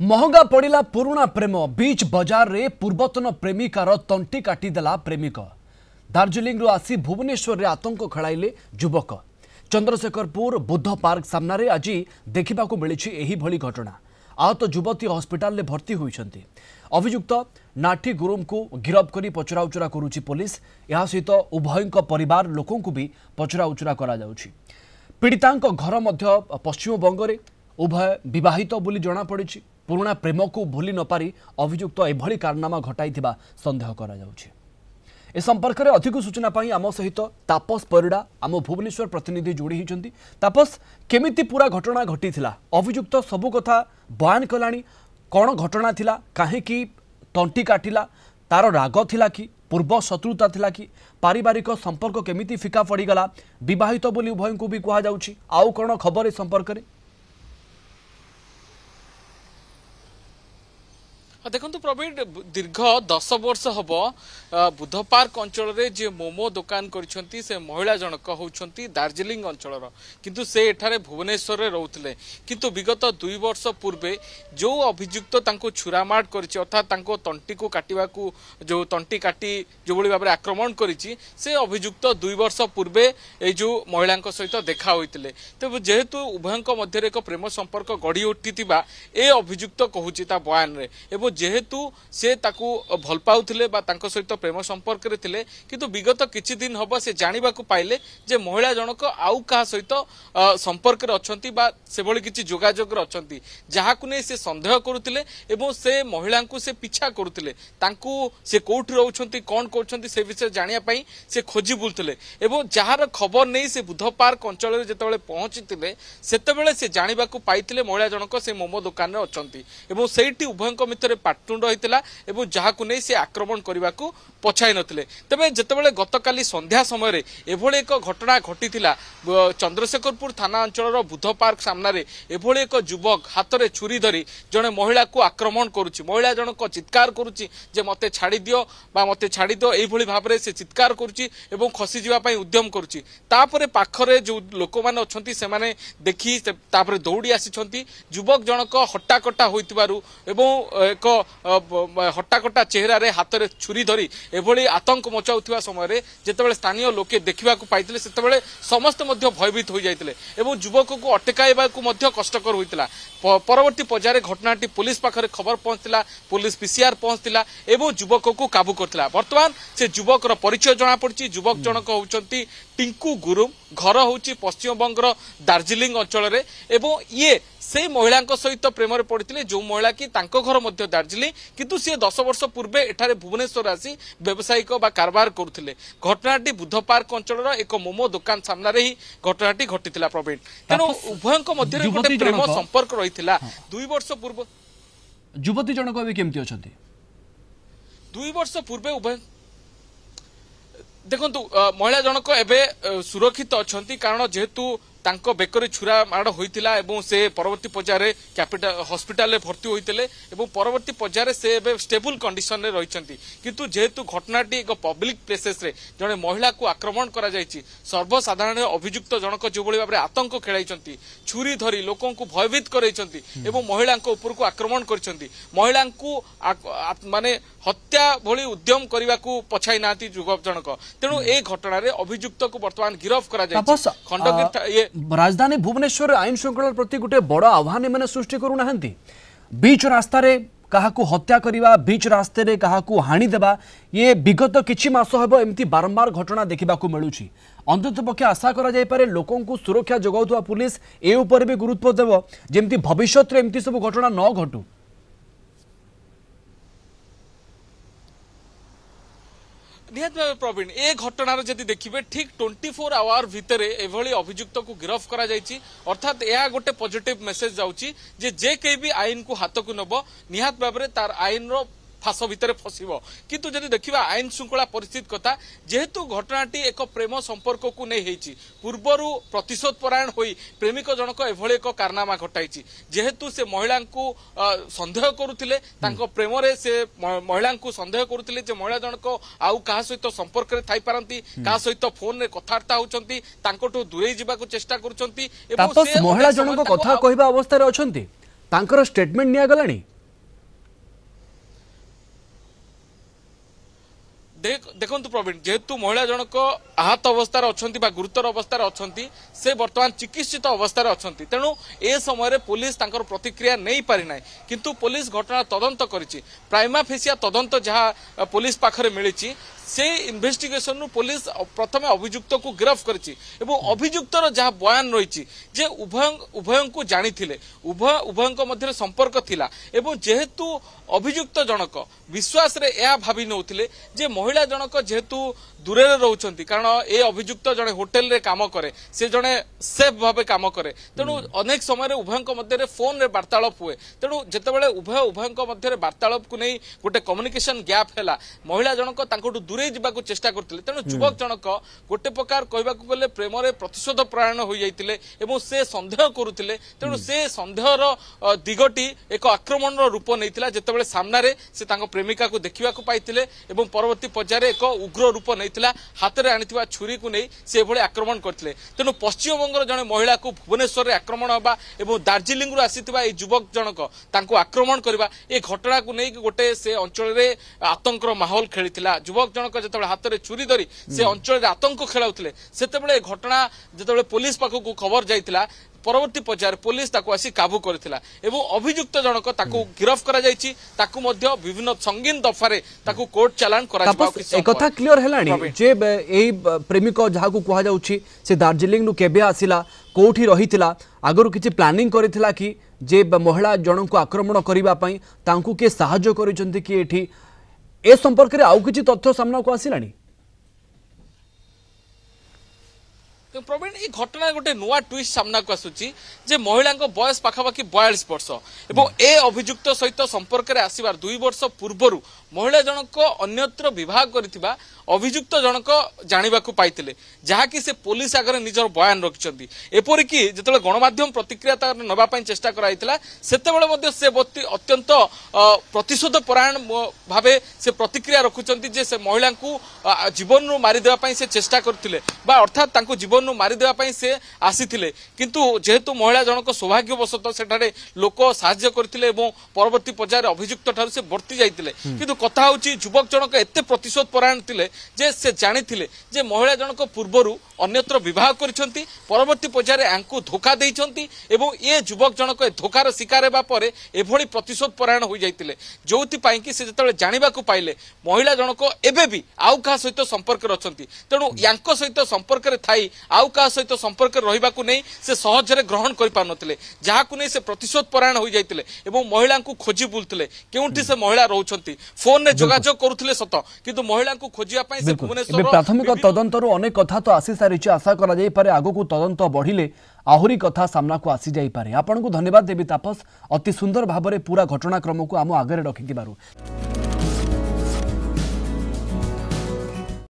महंगा पड़ा पुराणा प्रेम बीच बाजार रे पूर्वतन प्रेमिकार तंटी काटिदेला प्रेमिक। दार्जिलिंग आसी भुवनेश्वर रे आतंक खेलाइले युवक। चंद्रशेखरपुर बुद्ध पार्क सामने आज देखा मिली घटना। आहत युवती हस्पिटाल में भर्ती होती। अभियुक्त नाठी गुरुम को गिरफ्त कर पचराउचरा करुछि पुलिस। यह सहित उभय परिवार लोकों को भी पचराउचरा करा जाउछि। पीड़ितांक घर मध्य पश्चिमबंग रे उभय विवाहित बोली जना पड़ी। पुराणा प्रेम को भूली न पारी अभियुक्त एभली कारनामा घटाई संदेह करा जाउछि। ए संपर्क में अधिक सूचना पाई आम सहित तापस परिड़ा आम भुवनेश्वर प्रतिनिधि जोड़ी होती। तापस केमिति पूरा घटना घटी थिला? अभियुक्त सबु कथा बयान कलानी। कौन घटना थिला? काहेकि तंटी काटिला? तार राग थिला कि पूर्व शत्रुता थिला कि पारिवारिक संपर्क केमिति फिका पड़ीगला? विवाहित बोली उभय को भी कहा जाउछि। आउ कौन खबर ए संपर्क में? देखो प्रवीण दीर्घ 10 वर्ष हम बुद्ध पार्क अंचल जे मोमो दुकान करिसेंती से महिला जनक होउछंती दार्जिलिंग अंचल किंतु से एठारे भुवनेश्वर रे रहउथिले। किंतु विगत 2 वर्ष पूर्वे जो अभियुक्त तांको छुरामार करिछि अर्थात तांको तंटी को काटिबा को जो तंटी काटी जो बळी भाबरे आक्रमण करिछि से अभियुक्त 2 वर्ष पूर्वे ए जो महिलांक सहित देखा होइतिले। तो जेहेतु उभयंक मध्य एक प्रेम संपर्क गढ़ी उठिथिबा ए अभियुक्त कहूछि ता बयान रे एवं जेहेतु से ताकू भल पाउथिले बा तांको सहित प्रेम संपर्क रे थिले किंतु विगत किछि दिन हबो से जानिबा को पाइले जे महिला जनक आउ का सहित संपर्क रे अछंती बा से भली किछि जोगाजोग रे अछंती जहाकु नै से संदेह करूथिले एवं से महिला को से पिछा करूथिले। तांकू से कोठी रहउछंती कोन करछंती से विषय जानिया पई से खोजी बुलथिले एवं जहार खबर नै से बुद्ध पार्क अंचल रे जेतेबेले पहुंचितिले सेतेबेले से जानिबा को पाइतिले महिला जनक से मोमो दुकान रे अछंती एवं सेठी उभयंक मित्र पाटुंड होइतिला एवं जहाकु नै से आक्रमण करबा को पछाई नथिले। तबे जेतेबेले गतकाली संध्या समय रे एभोले एक घटना घटितिला चंद्रशेखरपुर थाना अंचल बुद्ध पार्क सामने रे एभोले एक युवक हाथ रे छुरी धरी जने महिला को आक्रमण करुछि। महिला जनक चित्कार करुछि जे मते छाड़ी दियो बा मते छाड़ी दियो एभोली भाबरे से चित्कार करुछि एवं खसी जिबा पई उद्यम करुछि। तापरे पाखरे जो लोक माने अछंती से माने देखि तापरे दौड़ी आसीछंती। युवक जनक हट्टाकट्टा होइतिबारु एवं एक हट्टाकट्टा चेहरा रे हाथ रे छुरी धरी एभली आतंक मचाउथिबा समय रे जेतेबेले स्थानीय लोके देखिबा को पाइतिले सेतेबेले समस्त मध्य भयभीत हो जाइतिले एवं युवक को अटकाइबा को मध्य कष्टकर होइतिला। परवर्ती पर्याय घटनाटी पुलिस पाखरे खबर पहुंचला। पुलिस पीसीआर पहुंचला एवं युवक को काबू करथिला। वर्तमान से युवक रो परिचय जणा पड़छि। युवक जनक होउचंती टिंकू गुरुम। घर होउछि पश्चिम बंगर दार्जिलिंग अंचल रे एवं ये से महिला सहित प्रेम रे पड़ते जो महिला की तांको घर मध्य दार्जिलिंग किंतु सी 10 वर्ष पूर्वे एठारे भुवनेश्वर आसी व्यवसायिक बा कारबार करुथिले। घटनाटी बुद्ध पार्क अंचल एक मोमो दुकान सामने रे ही घटनाटी घटितिला प्रवीण। तेणु उभयंक मध्य गोटे प्रेम संपर्क रहितिला 2 वर्ष पूर्व। युवती जनक अभी केमती अछंती? 2 वर्ष पूर्वे उभय देखंतु महिला जनक एबे सुरक्षित अछंती कारण जेहेतु तांको बेकरी छुरा माड़ होइतिला एवं से परवर्ती पर्याय कैपिटल हॉस्पिटल भर्ती होइतिले एवं परवर्ती पर्याय से एबे स्टेबल कंडीशन रे रहिसंती। किंतु जेहेतु घटनाटी एक पब्लिक प्लेसेस रे जने महिला को आक्रमण करा जायछि सर्वसाधारण अभियुक्त जनक जो बळी भाबरे आतंक खेलाइसंती छुरी धरी लोकों को भयभीत करैसंती एवं महिला ऊपर को आक्रमण करछंती। महिला को माने हत्या भली उद्यम करबा को पछाई नाती युवक जनक। तेणु ए घटना रे अभियुक्त को वर्तमान गिरफ्त करा जायछि। खंडगीर राजधानी भुवनेश्वर आईन श्रृंखला प्रति गोटे बड़ आह्वान मैंने सृष्टि करूना। बीच रास्ता क्या हत्या करवा बीच रास्ते क्या हाणी देवा ये विगत किछि मास हम एमती बारंबार घटना देखा मिलूँ। अंतत पक्षे आशा करा लोकों को सुरक्षा जगाउथुवा पुलिस ए उपर भी गुरुत्व देव जेमती भविष्य में एमती सब घटना न घटू। निहत भाव प्रवीण ए घटनार जदि देखिए ठीक 24 आवर भितर एभली अभियुक्त को गिरफ्त करा जायछि। अर्थात यह गोटे पॉजिटिव मेसेज जाउछि जे के भी आईन को हाथ को नब निहत भाव तार आईन रो फास भितर फसिबो। किंतु जदि देखिबा आईन श्रृंखला परिस्थिति कथा जेहेतु घटनाटी एक प्रेम संपर्क को नहीं हेछि पूर्वरु प्रतिशोध परायण होई प्रेमिक जनक एभली एक कारनामा घटाइछि। जेहेतु से महिला को संदेह करुथिले तांको प्रेम रे से महिला को संदेह करुथिले जे महिला जनक आउ कहा सहित संपर्क रे थाई पारंती कहा सहित फोन रे कथार्ता होचंती तांकोटो दूरे जिबा को चेष्टा करुचंती एवं महिला जनक कथा कहबा अवस्था रे अछंती तांकर स्टेटमेंट निया गलानी देखु प्रवीण जेहेतु महिला जनक आहत अवस्था अच्छा गुरुतर अवस्था अच्छा से बर्तमान चिकित्सित अवस्था अच्छा तेणु ए समय पुलिस प्रतिक्रिया नहीं पारि ना किंतु पुलिस घटना तदंत करिछि प्राइमा फेसिया तदंत जहाँ पुलिस पाखरे मिली से इन्वेस्टिगेशन नु पुलिस प्रथमे अभियुक्त को गिरफ्त करिछि एवं अभियुक्तर जहाँ बयान रही जे उभय को जानी उभय मध्य संपर्क थिला एवं जेहेतु अभियुक्त जनक विश्वास रे या भावी नौथिले जे महिला जनक जेहेतु दूरे रोचंती कारण ए अभियुक्त जड़े होटेल रे काम करे से जड़े सेफ भावे काम करे तेणु अनेक समय उभय मध्य फोन रे वार्तालाप हुए तेणु जितेबाला उभय मध्य वार्तालाप को नहीं गोटे कम्युनिकेशन गैप है महिला जनक दूरे जावाक चेष्टा करते तेणु युवक जनक गोटे प्रकार कहवाक गले प्रेम रे प्रतिशोध परायण हो जाते से सन्देह करुले तेणु से सन्देहर दिगटी एक आक्रमण रूप नहीं जितेबाला सामने से प्रेमिका को देखा पाई परवर्ती पर्यायर एक उग्र रूप नहीं हाथ में आनी छुरी को नहीं से भले आक्रमण करते तेणु पश्चिमबंगर जड़े महिला को भुवनेश्वर में आक्रमण होगा और दार्जिलिंग आसीथिबा युवक जनक आक्रमण करवा ए घटना को लेकिन गोटे से अंचल में आतंकर माहौल खेली युवक जनक जो हाथ में छुरी धरी से अंचल में आतंक खेलाउथिले सेतेबेले घटना जो पुलिस पाखक खबर जाइतिला परवर्ती पर्यायर पुलिस आसी काबू करथिला एवं अभियुक्त जनक गिरफ्त करा जायछि ताकू मध्य विभिन्न संगीन दफारे ताकू कोर्ट चालान करा एक कथा क्लियर हेलानी जे एई प्रेमिक जहाकू कहा जाउछि से दार्जिलिंग नु केबे आसिला कोठी रहितिला आगरु किछि प्लानिंग करिथिला कि जे महिला जनक को आक्रमण करिबा पई तांकू के सहायता करिसंती कि एठी ए संपर्क रे आउ किछि तथ्य सामना को आसिलानी प्रवीण ये घटना गोटे नुआ ट्विस्ट सामना को आसुची जे महिला बयस पाखापाखि 42 वर्ष एवं ए अभियुक्त सहित संपर्क में आसबार 2 वर्ष पूर्वर महिला जनक अन्यत्र विवाह करथिबा अभियुक्त जनक जानिबा को पाइतिले जहाँकि से पुलिस आगे निजर बयान रखिछंती एपरिक जिते गणमाध्यम प्रतिक्रिया नवा चेष्टा कराइतिला सेतेबेले मध्ये से अत्यंत प्रतिशोध परायण भावे से प्रतिक्रिया रखुचंती जे से महिला को जीवन नु मारी देबा पई से चेष्टा करथिले बा अर्थात तांको जीवन नु मारी देबा पई से आसीथिले किंतु जेहेतु महिला जनक सौभाग्यवशत सेठारे लोक साहाय्य करथिले एवं परवर्ती पर्यायर अभियुक्त ठारू से बर्ती जाइतिले किंतु कथा होची युवक जनक एते प्रतिशोध परायण थिले जे से जानिथिले जे महिला जनक पूर्वरु अन्यत्र विवाह करिसंती परवर्ती पर्यायर आंकु धोखा देइसंती एवं ये युवक जनक धोखार शिकार हेबा परे एभली प्रतिशोध परायण हो जाइतिले जोति पाई कि से जतले जानिबा को पाइले महिला जनक एबे भी आउ का सहित संपर्क रे अछंती तेणु यांको सहित संपर्क रे थाई आउ का सहित संपर्क रहिबा को नै से सहज रे ग्रहण करि पानथिले जहा को नै से प्रतिशोध परायण हो जाइतिले एवं महिला को खोजी बुलथिले केउंठी से महिला रहउछंती फोन रे जोगाजोग करूथिले सत किंतु महिला को खोजिया पई से भुवनेश्वर प्राथमिक तदंतरु अनेक कथा तो आसी सारिछि आशा करा जाई पारे आगो को तदंत बढ़िले आहुरी कथा सामना को आसी जाई पारे आपन को धन्यवाद देवी तापस अति सुंदर भाबरे पूरा घटनाक्रम को आम आगे रखिथिबारु।